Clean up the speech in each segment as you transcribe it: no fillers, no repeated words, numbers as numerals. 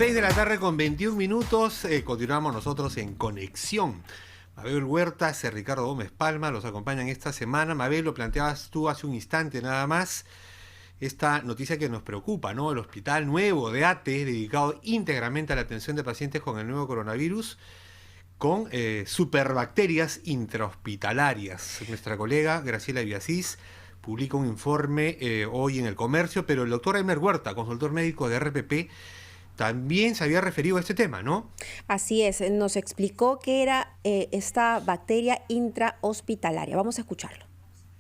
6 de la tarde con 21 minutos, continuamos nosotros en Conexión. Mabel Huertas y Ricardo Gómez Palma los acompañan esta semana. Mabel, lo planteabas tú hace un instante nada más, esta noticia que nos preocupa, ¿no? El hospital nuevo de ATE, dedicado íntegramente a la atención de pacientes con el nuevo coronavirus, con superbacterias intrahospitalarias. Nuestra colega Graciela Biasís publica un informe hoy en El Comercio, pero el doctor Elmer Huerta, consultor médico de RPP, también se había referido a este tema, ¿no? Así es, nos explicó qué era esta bacteria intrahospitalaria. Vamos a escucharlo.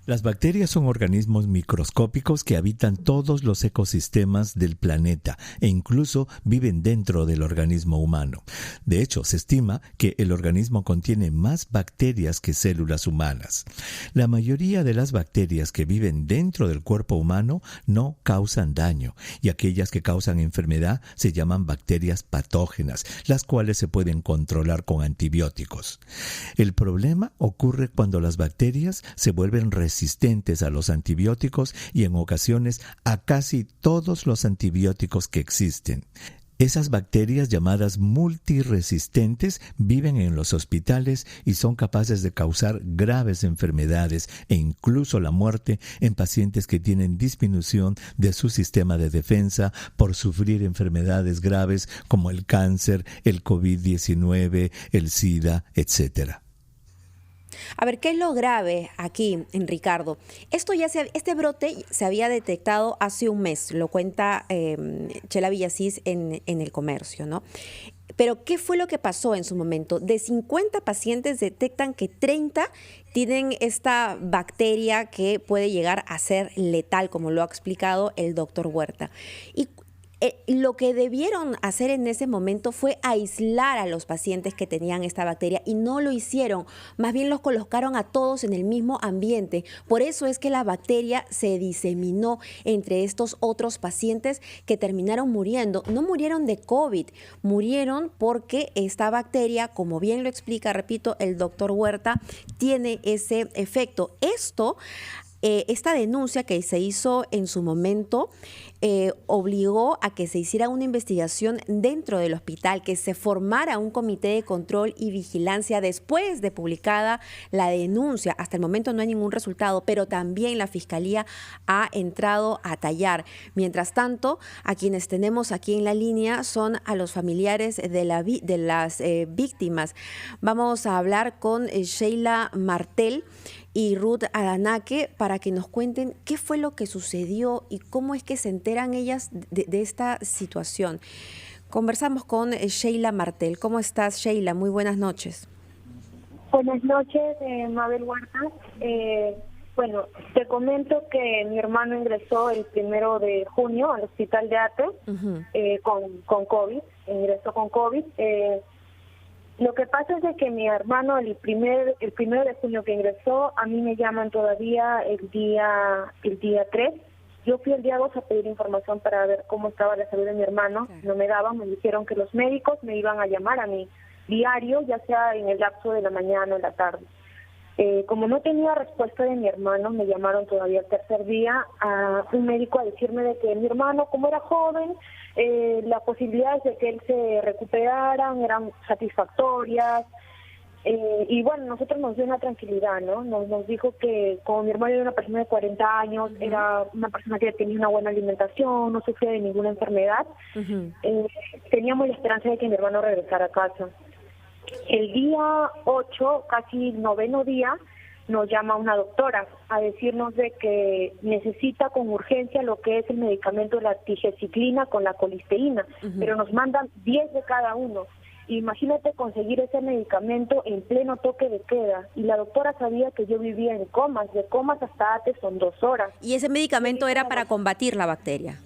Las bacterias son organismos microscópicos que habitan todos los ecosistemas del planeta e incluso viven dentro del organismo humano. De hecho, se estima que el organismo contiene más bacterias que células humanas. La mayoría de las bacterias que viven dentro del cuerpo humano no causan daño, y aquellas que causan enfermedad se llaman bacterias patógenas, las cuales se pueden controlar con antibióticos. El problema ocurre cuando las bacterias se vuelven resistentes a los antibióticos y en ocasiones a casi todos los antibióticos que existen. Esas bacterias llamadas multiresistentes viven en los hospitales y son capaces de causar graves enfermedades e incluso la muerte en pacientes que tienen disminución de su sistema de defensa por sufrir enfermedades graves como el cáncer, el COVID-19, el SIDA, etc. A ver, ¿qué es lo grave aquí, en Ricardo? Este brote se había detectado hace un mes, lo cuenta Chela Villasís en El Comercio, ¿no? Pero, ¿qué fue lo que pasó en su momento? De 50 pacientes detectan que 30 tienen esta bacteria que puede llegar a ser letal, como lo ha explicado el doctor Huerta. Y lo que debieron hacer en ese momento fue aislar a los pacientes que tenían esta bacteria y no lo hicieron, más bien los colocaron a todos en el mismo ambiente. Por eso es que la bacteria se diseminó entre estos otros pacientes que terminaron muriendo. No murieron de COVID, murieron porque esta bacteria, como bien lo explica, repito, el doctor Huerta, tiene ese efecto. Esta denuncia que se hizo en su momento obligó a que se hiciera una investigación dentro del hospital, que se formara un comité de control y vigilancia después de publicada la denuncia. Hasta el momento no hay ningún resultado, pero también la Fiscalía ha entrado a tallar. Mientras tanto, a quienes tenemos aquí en la línea son a los familiares de las víctimas. Vamos a hablar con Sheila Martel y Ruth Adanaque para que nos cuenten qué fue lo que sucedió y cómo es que se enteran ellas de esta situación. Conversamos con Sheila Martel. ¿Cómo estás, Sheila? Muy buenas noches. Buenas noches, Mabel Huerta. Bueno, te comento que mi hermano ingresó el 1 de junio al hospital de ATE con COVID, ingresó con COVID. Lo que pasa es de que mi hermano el 1 de junio que ingresó, a mí me llaman todavía el día 3. Yo fui el día 2 a pedir información para ver cómo estaba la salud de mi hermano. Claro. No me daban, me dijeron que los médicos me iban a llamar a mi diario, ya sea en el lapso de la mañana o la tarde. Como no tenía respuesta de mi hermano, me llamaron todavía el tercer día a un médico a decirme de que mi hermano, como era joven, las posibilidades de que él se recuperara eran satisfactorias. Y bueno, nosotros nos dio una tranquilidad, ¿no? Nos dijo que como mi hermano era una persona de 40 años, era una persona que tenía una buena alimentación, no sufría de ninguna enfermedad, teníamos la esperanza de que mi hermano regresara a casa. El día 8, casi 9º día, nos llama una doctora a decirnos de que necesita con urgencia lo que es el medicamento de la tigecyclina con la colisteína, pero nos mandan 10 de cada uno. Imagínate conseguir ese medicamento en pleno toque de queda, y la doctora sabía que yo vivía en comas, de comas hasta ATE son 2 horas. ¿Y ese medicamento era para combatir la bacteria?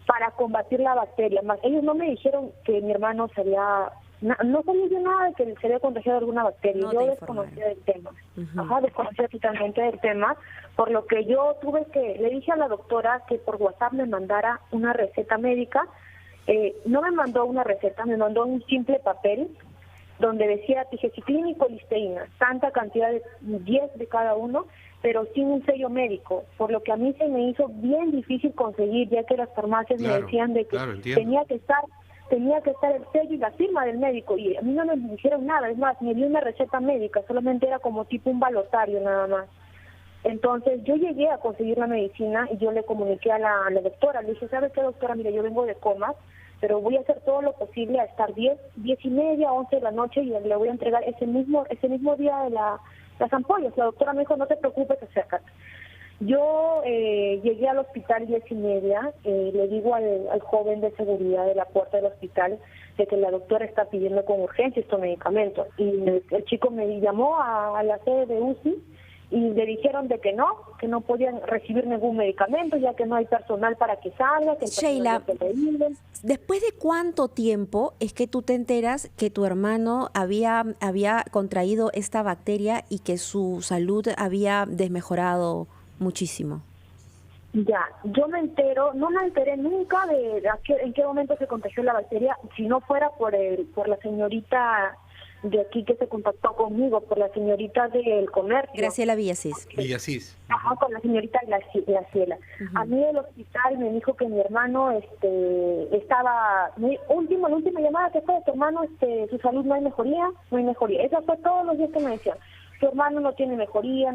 Para combatir la bacteria, más ellos no me dijeron que mi hermano se había... No sabía yo nada de que se había contagiado alguna bacteria. No, yo desconocía del tema. Desconocía totalmente del tema, por lo que yo le dije a la doctora que por WhatsApp me mandara una receta médica. No me mandó una receta, me mandó un simple papel donde decía tigecyclina y colisteína, tanta cantidad de 10 de cada uno, pero sin un sello médico, por lo que a mí se me hizo bien difícil conseguir, ya que las farmacias me decían de que tenía que estar tenía que estar el sello y la firma del médico, y a mí no me dijeron nada, es más, me dio una receta médica, solamente era como tipo un balotario nada más. Entonces yo llegué a conseguir la medicina y yo le comuniqué a la doctora, le dije, ¿sabe qué, doctora? Mira, yo vengo de coma, pero voy a hacer todo lo posible a estar 10:30, 11 de la noche, y le voy a entregar ese mismo día de las ampollas. La doctora me dijo, no te preocupes, acércate. Yo llegué al hospital 10:30, le digo al joven de seguridad de la puerta del hospital de que la doctora está pidiendo con urgencia estos medicamentos. Y el chico me llamó a la sede de UCI y le dijeron de que no podían recibir ningún medicamento, ya que no hay personal para que salga, que el Sheila, ¿después de cuánto tiempo es que tú te enteras que tu hermano había contraído esta bacteria y que su salud había desmejorado muchísimo? Ya, yo no me enteré nunca de en qué momento se contagió la bacteria, si no fuera por la señorita de aquí que se contactó conmigo, por la señorita del comercio. Graciela Villasís. Villasís. Ajá, con la señorita Graciela. A mí el hospital me dijo que mi hermano estaba, la última llamada que fue de tu hermano, su salud no hay mejoría. Eso fue todos los días que me decían. Tu hermano no tiene mejoría.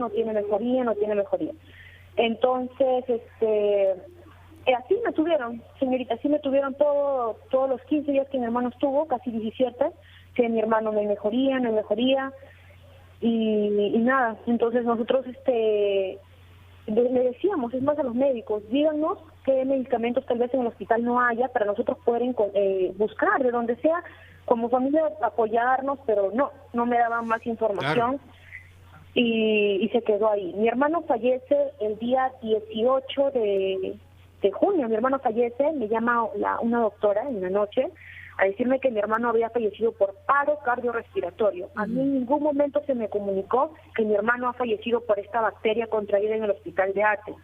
Entonces, así me tuvieron, señorita, así me tuvieron todos los 15 días que mi hermano estuvo, casi 17, que mi hermano no hay mejoría, y nada. Entonces nosotros le decíamos, es más, a los médicos, díganos qué medicamentos tal vez en el hospital no haya para nosotros poder buscar de donde sea, como familia, apoyarnos, pero no me daban más información. Claro. Y se quedó ahí. Mi hermano fallece el día 18 de junio. Mi hermano fallece, me llama una doctora en la noche a decirme que mi hermano había fallecido por paro cardiorrespiratorio. A mí en ningún momento se me comunicó que mi hermano ha fallecido por esta bacteria contraída en el hospital de Ate.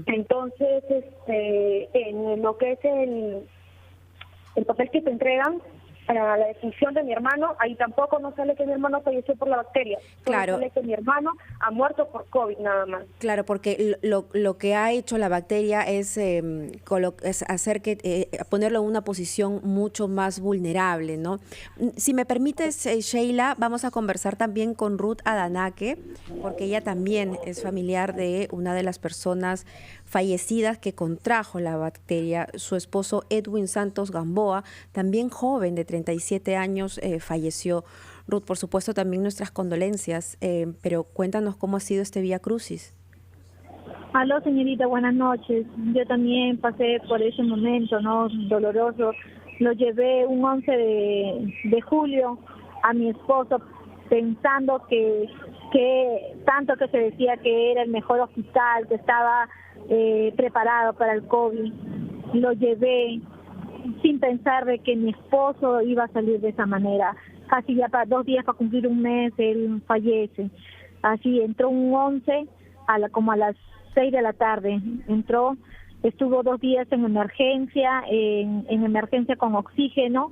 Entonces, en lo que es el papel que te entregan para la defunción de mi hermano, ahí tampoco no sale que mi hermano falleció por la bacteria. Claro. Sale que mi hermano ha muerto por COVID nada más. Claro, porque lo que ha hecho la bacteria es hacer ponerlo en una posición mucho más vulnerable, ¿no? Si me permites, Sheila, vamos a conversar también con Ruth Adanaque, porque ella también es familiar de una de las personas fallecidas que contrajo la bacteria. Su esposo Edwin Santos Gamboa, también joven de 37 años, falleció. Ruth, por supuesto, también nuestras condolencias, pero cuéntanos cómo ha sido este Vía Crucis. Aló, señorita, buenas noches. Yo también pasé por ese momento, ¿no? Doloroso. Lo llevé un 11 de julio a mi esposo pensando que tanto que se decía que era el mejor hospital, que estaba preparado para el COVID. Lo llevé sin pensar de que mi esposo iba a salir de esa manera. Casi ya para 2 días, para cumplir un mes, él fallece. Así entró un 11 como a las 6 de la tarde. Estuvo 2 días en emergencia, en emergencia con oxígeno,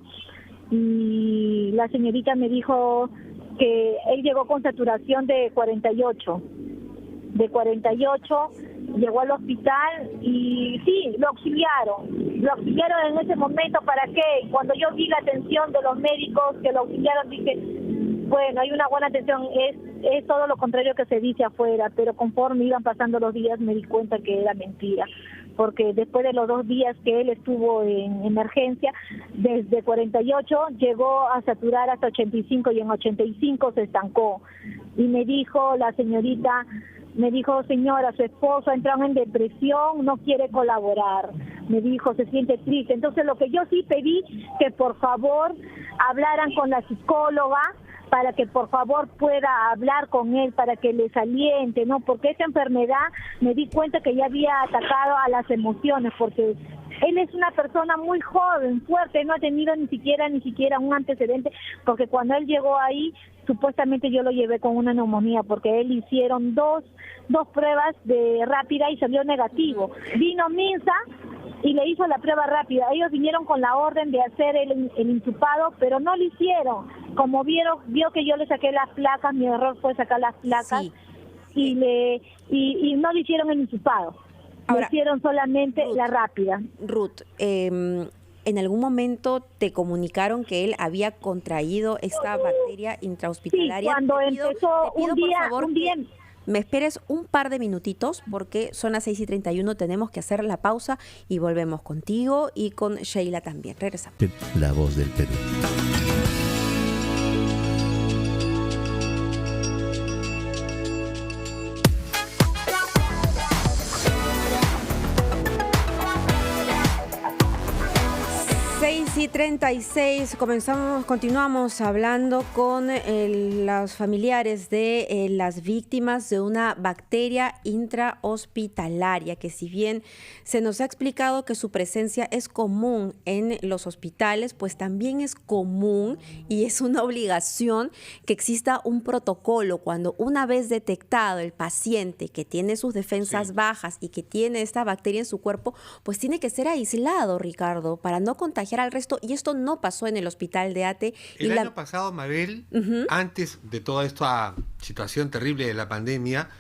y la señorita me dijo que él llegó con saturación de 48. De 48 llegó al hospital y sí, lo auxiliaron en ese momento. ¿Para qué? Cuando yo vi la atención de los médicos que lo auxiliaron, dije, bueno, hay una buena atención, es todo lo contrario que se dice afuera, pero conforme iban pasando los días me di cuenta que era mentira, porque después de los 2 días que él estuvo en emergencia, desde 48 llegó a saturar hasta 85 y en 85 se estancó. Y me dijo la señorita, señora, su esposo ha entrado en depresión, no quiere colaborar. Me dijo, se siente triste. Entonces lo que yo sí pedí, que por favor hablaran con la psicóloga, para que por favor pueda hablar con él, para que les aliente, ¿no? Porque esta enfermedad me di cuenta que ya había atacado a las emociones, porque él es una persona muy joven, fuerte, no ha tenido ni siquiera un antecedente, porque cuando él llegó ahí, supuestamente yo lo llevé con una neumonía, porque él hicieron dos pruebas de rápida y salió negativo. Vino Minsa y le hizo la prueba rápida. Ellos vinieron con la orden de hacer el intubado, pero no lo hicieron. Como vio que yo le saqué las placas, mi error fue sacar las placas, sí. y no le hicieron el intubado. Ahora, le hicieron solamente Ruth, la rápida. Ruth, en algún momento te comunicaron que él había contraído esta bacteria intrahospitalaria? Sí, cuando te pido, empezó te pido, por favor, un día... me esperes un par de minutitos porque son las 6:31, tenemos que hacer la pausa y volvemos contigo y con Sheila también. Regresamos. La voz del Perú. 6:36, continuamos hablando con los familiares de las víctimas de una bacteria intrahospitalaria, que si bien se nos ha explicado que su presencia es común en los hospitales, pues también es común y es una obligación que exista un protocolo cuando una vez detectado el paciente que tiene sus defensas bajas y que tiene esta bacteria en su cuerpo, pues tiene que ser aislado, Ricardo, para no contagiar al resto, y esto no pasó en el hospital de Ate. El año pasado, Mabel, antes de toda esta situación terrible de la pandemia,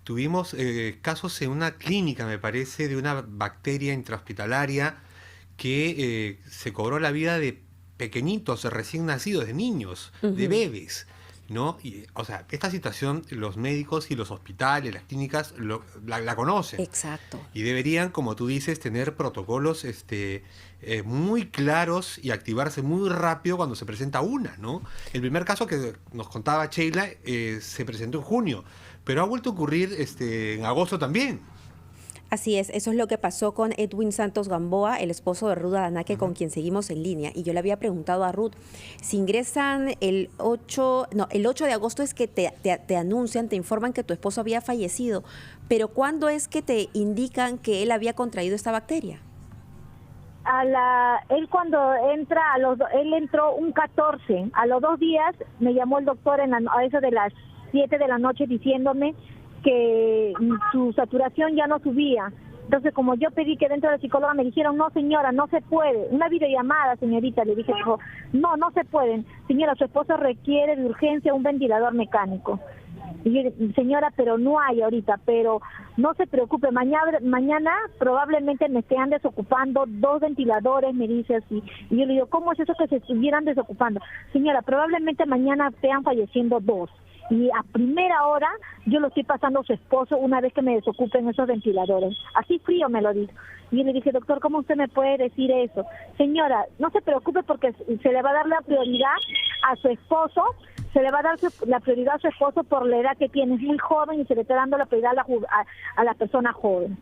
tuvimos casos en una clínica, me parece, de una bacteria intrahospitalaria que se cobró la vida de pequeñitos, recién nacidos, de niños, de bebés, ¿no? Y, o sea, esta situación los médicos y los hospitales, las clínicas la conocen. Exacto. Y deberían, como tú dices, tener protocolos muy claros y activarse muy rápido cuando se presenta una, ¿no? El primer caso que nos contaba Sheila se presentó en junio, pero ha vuelto a ocurrir en agosto también. Así es, eso es lo que pasó con Edwin Santos Gamboa, el esposo de Ruth Adanaque, con quien seguimos en línea. Y yo le había preguntado a Ruth, si ingresan el 8 de agosto es que te anuncian, te informan que tu esposo había fallecido, pero ¿cuándo es que te indican que él había contraído esta bacteria? Él cuando entra, él entró un 14, a los 2 días me llamó el doctor a eso de las 7 de la noche diciéndome que su saturación ya no subía. Entonces, como yo pedí que dentro de la psicóloga me dijeron, no señora, no se puede, una videollamada, señorita, le dije, no se pueden, señora, su esposo requiere de urgencia un ventilador mecánico. Y yo, señora, pero no hay ahorita, pero no se preocupe, mañana probablemente me estén desocupando 2 ventiladores, me dice así. Y yo le digo, ¿cómo es eso que se estuvieran desocupando? Señora, probablemente mañana estén falleciendo 2. Y a primera hora yo lo estoy pasando a su esposo una vez que me desocupen esos ventiladores. Así frío me lo dijo. Y yo le dije, doctor, ¿cómo usted me puede decir eso? Señora, no se preocupe porque se le va a dar la prioridad a su esposo, se le va a dar la prioridad a su esposo por la edad que tiene, es muy joven y se le está dando la prioridad a la persona joven.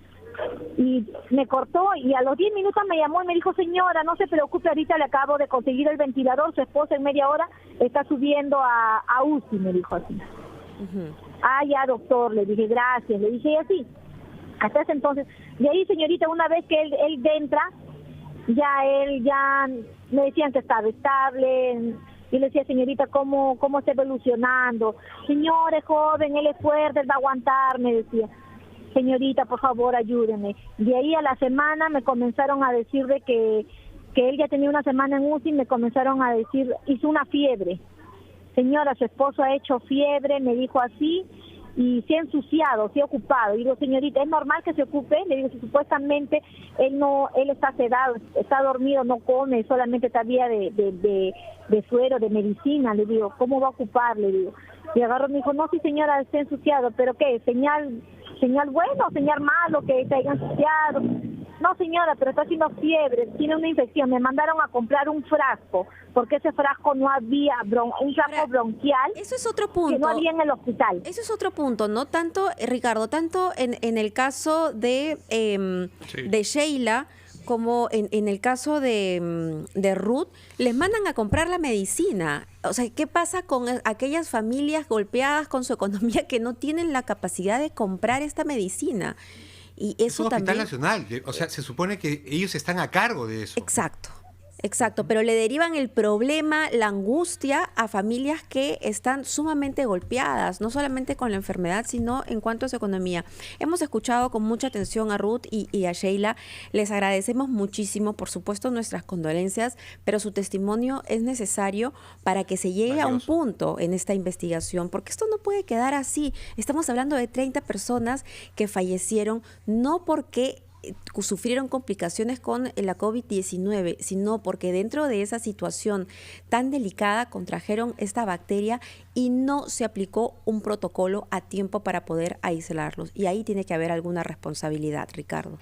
Y me cortó y a los 10 minutos me llamó y me dijo, señora, no se preocupe, ahorita le acabo de conseguir el ventilador, su esposa en media hora está subiendo a UCI, me dijo así. Ah, ya, doctor, le dije, gracias, le dije así. Hasta ese entonces, de ahí, señorita, una vez que él entra, ya me decían que estaba estable. Y le decía, señorita, ¿cómo está evolucionando? Señor, es joven, él es fuerte, él va a aguantar, me decía. Señorita, por favor, ayúdeme. De ahí a la semana me comenzaron a decir de que él ya tenía una semana en UCI, me comenzaron a decir, hizo una fiebre. Señora, su esposo ha hecho fiebre, me dijo así, y se ha ensuciado, se ha ocupado. Y digo, señorita, ¿es normal que se ocupe? Le digo, si supuestamente él está sedado, está dormido, no come, solamente está vía de suero, de medicina. Le digo, ¿cómo va a ocupar? Le digo. Y agarró y me dijo, no, sí señora, está ensuciado, ¿pero qué? ¿Señal bueno o señal malo que se haya ensuciado? No señora, pero está haciendo fiebre, tiene una infección. Me mandaron a comprar un frasco, porque ese frasco no había, un frasco bronquial. Eso es otro punto. Que no había en el hospital. Eso es otro punto, ¿no? Tanto, Ricardo, tanto en el caso de Sheila como en el caso de Ruth, les mandan a comprar la medicina. O sea, ¿qué pasa con aquellas familias golpeadas con su economía que no tienen la capacidad de comprar esta medicina? Y eso es un hospital también... nacional, o sea, se supone que ellos están a cargo de eso. Exacto, pero le derivan el problema, la angustia a familias que están sumamente golpeadas, no solamente con la enfermedad, sino en cuanto a su economía. Hemos escuchado con mucha atención a Ruth y a Sheila. Les agradecemos muchísimo, por supuesto, nuestras condolencias, pero su testimonio es necesario para que se llegue a un punto en esta investigación, porque esto no puede quedar así. Estamos hablando de 30 personas que fallecieron no porque sufrieron complicaciones con la COVID-19, sino porque dentro de esa situación tan delicada contrajeron esta bacteria y no se aplicó un protocolo a tiempo para poder aislarlos. Y ahí tiene que haber alguna responsabilidad, Ricardo.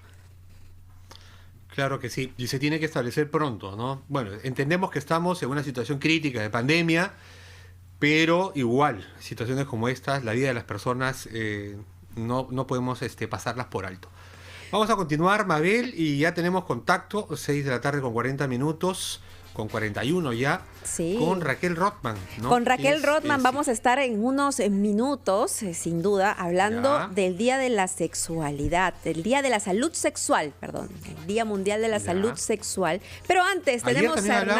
Claro que sí, y se tiene que establecer pronto, ¿no? Bueno, entendemos que estamos en una situación crítica de pandemia, pero igual, situaciones como estas, la vida de las personas no podemos pasarlas por alto. Vamos a continuar, Mabel, y ya tenemos contacto, 6 de la tarde con 40 minutos, con 41 ya, sí, con Raquel Rothman, ¿no? Con Raquel Rothman vamos a estar en unos minutos, sin duda, hablando del Día de la Sexualidad, el Día de la Salud Sexual, perdón, el Día Mundial de la Salud Sexual. Pero antes tenemos a Hernán.